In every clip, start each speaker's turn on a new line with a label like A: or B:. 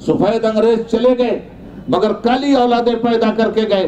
A: सफेद अंग्रेज चले गए मगर काली औलादें पैदा करके गए।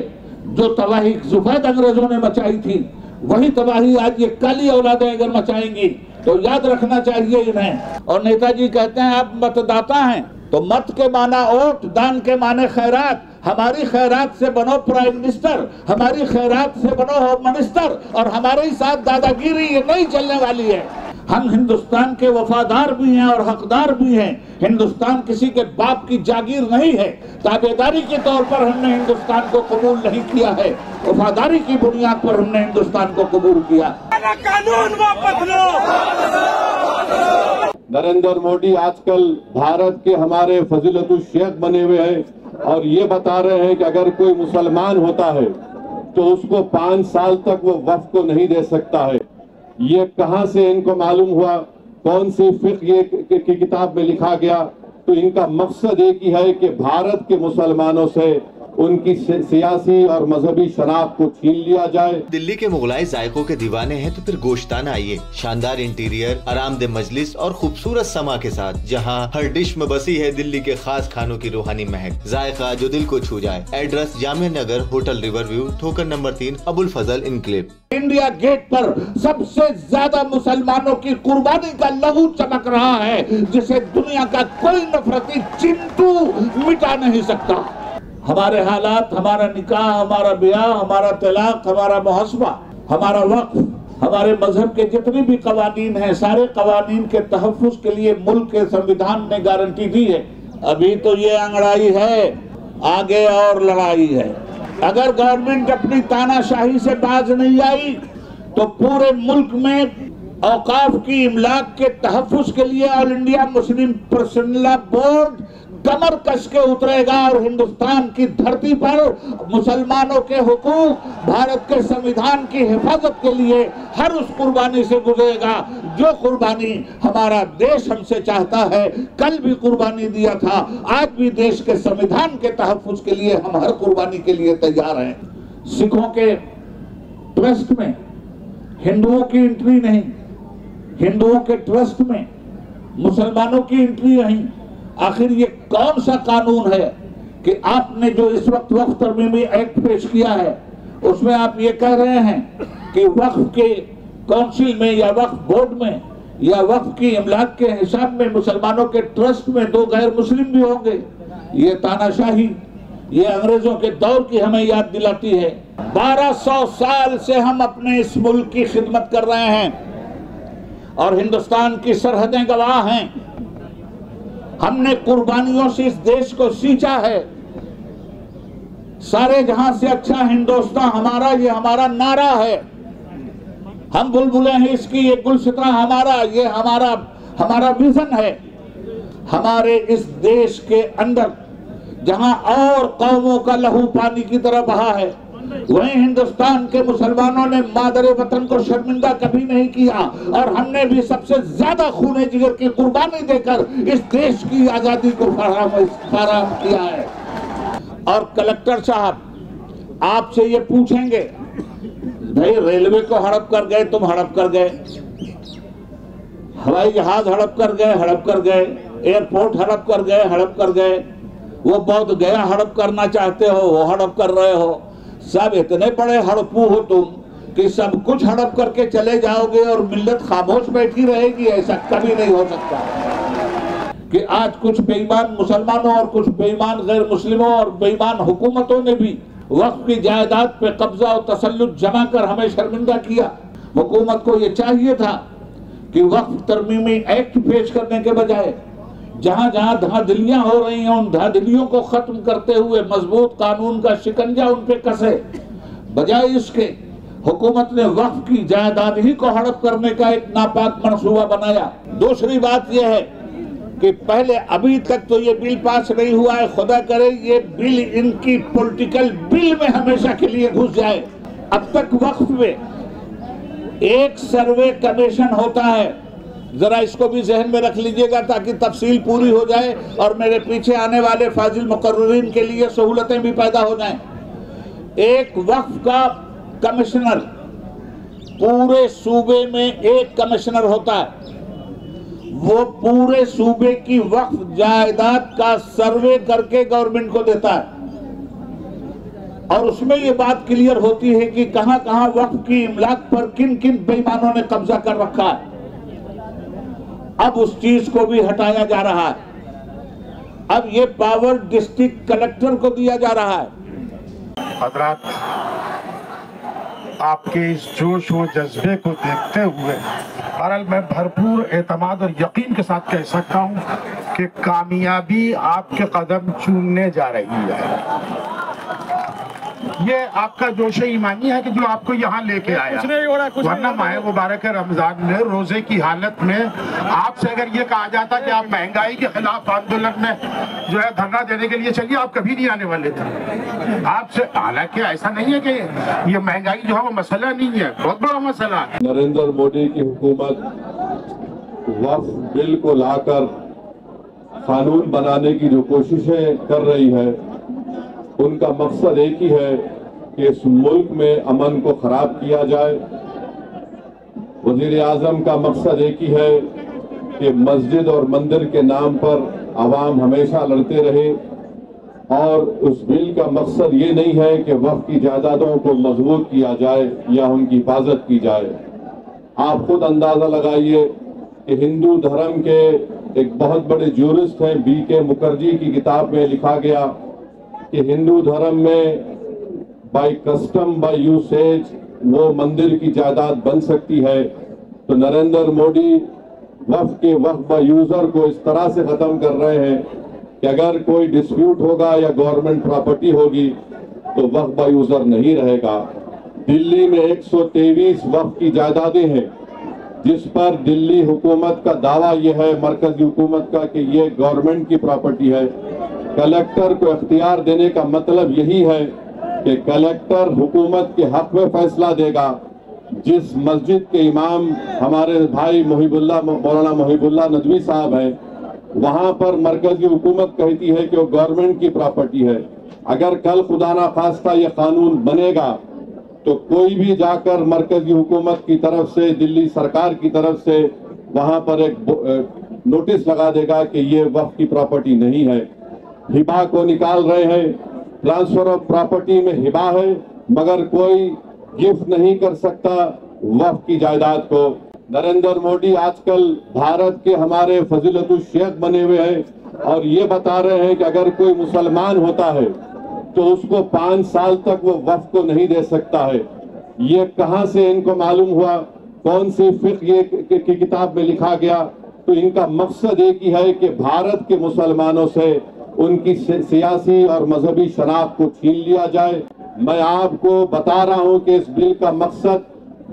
A: जो तबाही सफेद अंग्रेजों ने मचाई थी वही तबाही आज ये काली औलादें अगर मचाएंगी तो याद रखना चाहिए इन्हें। और नेताजी कहते हैं आप मतदाता हैं तो मत के माना वोट, दान के माने खैरात। हमारी खैरात से बनो प्राइम मिनिस्टर, हमारी खैरात से बनो होम मिनिस्टर, और हमारे ही साथ दादागिरी ये नहीं चलने वाली है। हम हिंदुस्तान के वफादार भी हैं और हकदार भी हैं। हिंदुस्तान किसी के बाप की जागीर नहीं है। ताबेदारी के तौर पर हमने हिंदुस्तान को कबूल नहीं किया है, वफादारी की बुनियाद पर हमने हिंदुस्तान को कबूल किया।
B: कानून वापस लो।
C: नरेंद्र मोदी आजकल भारत के हमारे फजीलतुल शेख बने हुए हैं और ये बता रहे हैं कि अगर कोई मुसलमान होता है तो उसको 5 साल तक वो वक्फ को नहीं दे सकता है। ये कहां से इनको मालूम हुआ, कौन सी फिक्र की किताब में लिखा गया? तो इनका मकसद एक ही है कि भारत के मुसलमानों से उनकी सियासी और मजहबी शनाख्त को छीन लिया जाए।
D: दिल्ली के मुगलाई जायकों के दीवाने हैं तो फिर गोश्ताना आइए। शानदार इंटीरियर, आरामदेह मजलिस और खूबसूरत समा के साथ, जहां हर डिश में बसी है दिल्ली के खास खानों की रूहानी महक, जायका जो दिल को छू जाए। Address Jamia Nagar, hotel river view, ठोकर नंबर 3, अबुल फजल इनक्लेव।
A: इंडिया गेट पर सबसे ज्यादा मुसलमानों की कुर्बानी का लहू चमक रहा है, जिसे दुनिया का कोई नफरती चिंटू मिटा नहीं सकता। हमारे हालात, हमारा निकाह, हमारा ब्याह, हमारा तलाक, हमारा मुहस्बा, हमारा वक्फ, हमारे मजहब के जितने भी कवानीन हैं, सारे कवानीन के तहफ्फुज के लिए मुल्क के संविधान ने गारंटी दी है। अभी तो ये अंगड़ाई है, आगे और लड़ाई है। अगर गवर्नमेंट अपनी तानाशाही से बाज नहीं आई तो पूरे मुल्क में औकाफ की इमलाक के तहफ्फुज के लिए All India Muslim Personal Board कमर कस के उतरेगा और हिंदुस्तान की धरती पर मुसलमानों के हुकूक, भारत के संविधान की हिफाजत के लिए हर उस कुर्बानी से गुजरेगा जो कुर्बानी हमारा देश हमसे चाहता है। कल भी कुर्बानी दिया था, आज भी देश के संविधान के तहफ्फुज के लिए हम हर कुर्बानी के लिए तैयार हैं। सिखों के ट्रस्ट में हिंदुओं की एंट्री नहीं, हिंदुओं के ट्रस्ट में मुसलमानों की एंट्री नहीं। आखिर ये कौन सा कानून है कि आपने जो इस वक्त वक्फ तरमीमी एक्ट पेश किया है उसमें आप ये कह रहे हैं कि वक्फ के काउंसिल में या वक्फ बोर्ड में या वक्फ की इमलाक के हिसाब में मुसलमानों के ट्रस्ट में 2 गैर मुस्लिम भी होंगे। ये तानाशाही, ये अंग्रेजों के दौर की हमें याद दिलाती है। 1200 साल से हम अपने इस मुल्क की खिदमत कर रहे हैं और हिंदुस्तान की सरहदें गवाह हैं। हमने कुर्बानियों से इस देश को सींचा है। सारे जहां से अच्छा हिंदुस्तान हमारा, ये हमारा नारा है। हम बुलबुलें हैं इसकी, ये गुलसिता हमारा, ये हमारा विजन है। हमारे इस देश के अंदर जहां और कौमों का लहू पानी की तरह बहा है, वहीं हिंदुस्तान के मुसलमानों ने मादरे वतन को शर्मिंदा कभी नहीं किया और हमने भी सबसे ज्यादा खूने जिगर की कुर्बानी देकर इस देश की आजादी को फराहम किया है। और कलेक्टर साहब आपसे ये पूछेंगे, भाई रेलवे को हड़प कर गए, तुम हड़प कर गए, हवाई जहाज हड़प कर गए, एयरपोर्ट हड़प कर गए, वो बौद्ध गया हड़प करना चाहते हो, वो हड़प कर रहे हो। सब इतने बड़े हड़पू हो तुम कि सब कुछ हड़प करके चले जाओगे और मिल्लत खामोश बैठी रहेगी। ऐसा कभी नहीं हो सकता कि आज कुछ बेईमान मुसलमानों और कुछ बेईमान गैर मुस्लिमों और बेईमान हुकूमतों ने भी वक्फ की जायदाद पे कब्जा और तसल्लुत जमा कर हमें शर्मिंदा किया। हुकूमत को ये चाहिए था कि वक्फ तरमीमी एक्ट पेश करने के बजाय जहां जहां धांधलियां हो रही हैं उन धांधलियों को खत्म करते हुए मजबूत कानून का शिकंजा उन पे कसे, बजाय इसके हुकूमत ने वक्फ की जायदाद ही को हड़प करने का एक नापाक मंसूबा बनाया। दूसरी बात यह है कि पहले अभी तक तो ये बिल पास नहीं हुआ है, खुदा करे ये बिल इनकी पॉलिटिकल बिल में हमेशा के लिए घुस जाए। अब तक वक्फ में एक सर्वे कमीशन होता है, जरा इसको भी जहन में रख लीजिएगा ताकि तफसील पूरी हो जाए और मेरे पीछे आने वाले फाजिल मुकर्ररीन के लिए सहूलतें भी पैदा हो जाएं। एक वक्फ का कमिश्नर, पूरे सूबे में एक कमिश्नर होता है। वो पूरे सूबे की वक्फ जायदाद का सर्वे करके गवर्नमेंट को देता है और उसमें ये बात क्लियर होती है कि कहां कहां वक्फ की इमलाक पर किन किन बेईमानों ने कब्जा कर रखा है। अब उस चीज को भी हटाया जा रहा है। अब ये पावर डिस्ट्रिक्ट कलेक्टर को दिया जा रहा है।
E: हजरात, आपके इस जोश व जज्बे को देखते हुए बहरहाल मैं भरपूर एतमाद और यकीन के साथ कह सकता हूँ कि कामयाबी आपके कदम चूमने जा रही है। ये आपका जोश ईमानी है कि जो आपको यहाँ लेके आया, वरना माह मुबारक रमजान में रोजे की हालत में आपसे अगर ये कहा जाता कि आप महंगाई के खिलाफ आंदोलन में जो है धरना देने के लिए चलिए, आप कभी नहीं आने वाले थे आपसे। हालांकि ऐसा नहीं है कि ये महंगाई जो है वो मसला नहीं है, बहुत बड़ा मसला है।
C: नरेंद्र मोदी की हुकूमत वक्फ बिल को लाकर कानून बनाने की जो कोशिशें कर रही है, उनका मकसद एक ही है कि इस मुल्क में अमन को खराब किया जाए। वजीर आजम का मकसद एक ही है कि मस्जिद और मंदिर के नाम पर अवाम हमेशा लड़ते रहे, और उस बिल का मकसद ये नहीं है कि वक्फ की जायदादों को मजबूत किया जाए या उनकी हिफाजत की जाए। आप खुद अंदाजा लगाइए कि हिंदू धर्म के एक बहुत बड़े ज्यूरिस्ट हैं B.K. मुखर्जी की किताब में लिखा गया कि हिंदू धर्म में बाय कस्टम बाय यूसेज वो मंदिर की जायदाद बन सकती है। तो नरेंद्र मोदी वक्फ बाय यूजर को इस तरह से खत्म कर रहे हैं कि अगर कोई डिस्प्यूट होगा या गवर्नमेंट प्रॉपर्टी होगी तो वक्फ बाय यूजर नहीं रहेगा। दिल्ली में 123 वक्फ की जायदादें हैं, जिस पर दिल्ली हुकूमत का दावा यह है, मरकजी हुकूमत का, कि ये गवर्नमेंट की प्रॉपर्टी है। कलेक्टर को इख्तियार देने का मतलब यही है कि कलेक्टर हुकूमत के हक में फैसला देगा। जिस मस्जिद के इमाम हमारे भाई मौलाना मुहिबुल्लाह नदवी साहब हैं, वहां पर मरकजी हुकूमत कहती है कि वो गवर्नमेंट की प्रॉपर्टी है। अगर कल खुदा ना खास्ता ये कानून बनेगा तो कोई भी जाकर मरकजी हुकूमत की तरफ से, दिल्ली सरकार की तरफ से वहां पर एक नोटिस लगा देगा कि ये वक्फ की प्रॉपर्टी नहीं है। हिबा को निकाल रहे हैं, ट्रांसफर ऑफ प्रॉपर्टी में हिबा है, मगर कोई गिफ्ट नहीं कर सकता वक्फ की जायदाद को। नरेंद्र मोदी आजकल भारत के हमारे फजीलतुल शेख बने हुए हैं और ये बता रहे हैं कि अगर कोई मुसलमान होता है तो उसको 5 साल तक वो वक्फ को नहीं दे सकता है। ये कहां से इनको मालूम हुआ? कौन सी फिक्र की किताब में लिखा गया? तो इनका मकसद एक ही है कि भारत के मुसलमानों से उनकी सियासी और मजहबी शनाख्त को छीन लिया जाए। मैं आपको बता रहा हूं कि इस बिल का मकसद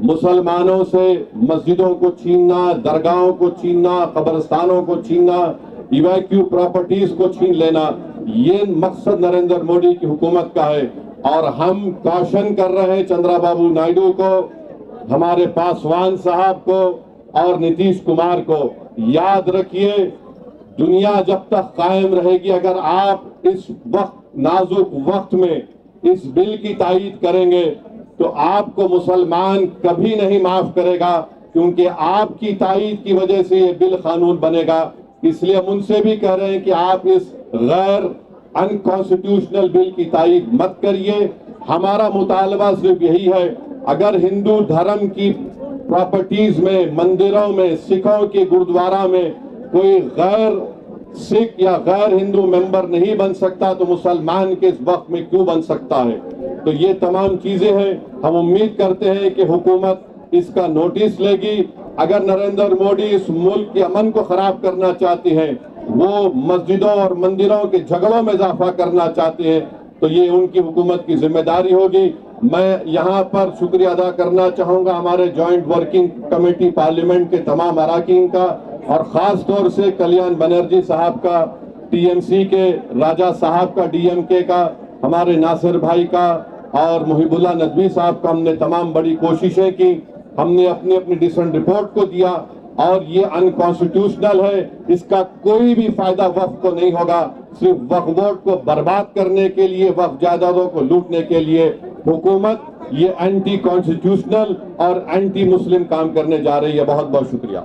C: मुसलमानों से मस्जिदों को छीनना, दरगाहों को छीनना, कब्रिस्तानों को छीनना, इवैक्यू प्रॉपर्टीज को छीन लेना, ये मकसद नरेंद्र मोदी की हुकूमत का है। और हम कॉशन कर रहे हैं चंद्रबाबू नायडू को, हमारे पासवान साहब को और नीतीश कुमार को, याद रखिए दुनिया जब तक कायम रहेगी, अगर आप इस वक्त नाजुक वक्त में इस बिल की तायीद करेंगे तो आपको मुसलमान कभी नहीं माफ करेगा, क्योंकि आपकी तायीद की वजह से ये बिल कानून बनेगा। इसलिए हम उनसे भी कह रहे हैं कि आप इस गैर अनकॉन्स्टिट्यूशनल बिल की तायीद मत करिए। हमारा मुतालबा सिर्फ यही है, अगर हिंदू धर्म की प्रॉपर्टीज में, मंदिरों में, सिखों के गुरुद्वारा में कोई गैर सिख या गैर हिंदू मेंबर नहीं बन सकता तो मुसलमान के इस वक्त में क्यों बन सकता है? तो ये तमाम चीजें हैं। हम उम्मीद करते हैं कि हुकूमत इसका नोटिस लेगी। अगर नरेंद्र मोदी इस मुल्क के अमन को खराब करना चाहते हैं, वो मस्जिदों और मंदिरों के झगड़ों में इजाफा करना चाहते हैं, तो ये उनकी हुकूमत की जिम्मेदारी होगी। मैं यहाँ पर शुक्रिया अदा करना चाहूंगा हमारे जॉइंट वर्किंग कमेटी पार्लियामेंट के तमाम अराकीन का, और खास तौर से कल्याण बनर्जी साहब का, टीएमसी के राजा साहब का, डीएमके का, हमारे नासिर भाई का और मुहिबुल्लाह नदवी साहब का। हमने तमाम बड़ी कोशिशें की, हमने अपनी अपनी डिसेंट रिपोर्ट को दिया, और ये अनकॉन्स्टिट्यूशनल है, इसका कोई भी फायदा वक्फ को नहीं होगा। सिर्फ वक्फ बोर्ड को बर्बाद करने के लिए, वक्फ जायदादों को लूटने के लिए हुकूमत ये एंटी कॉन्स्टिट्यूशनल और एंटी मुस्लिम काम करने जा रही है। बहुत बहुत शुक्रिया।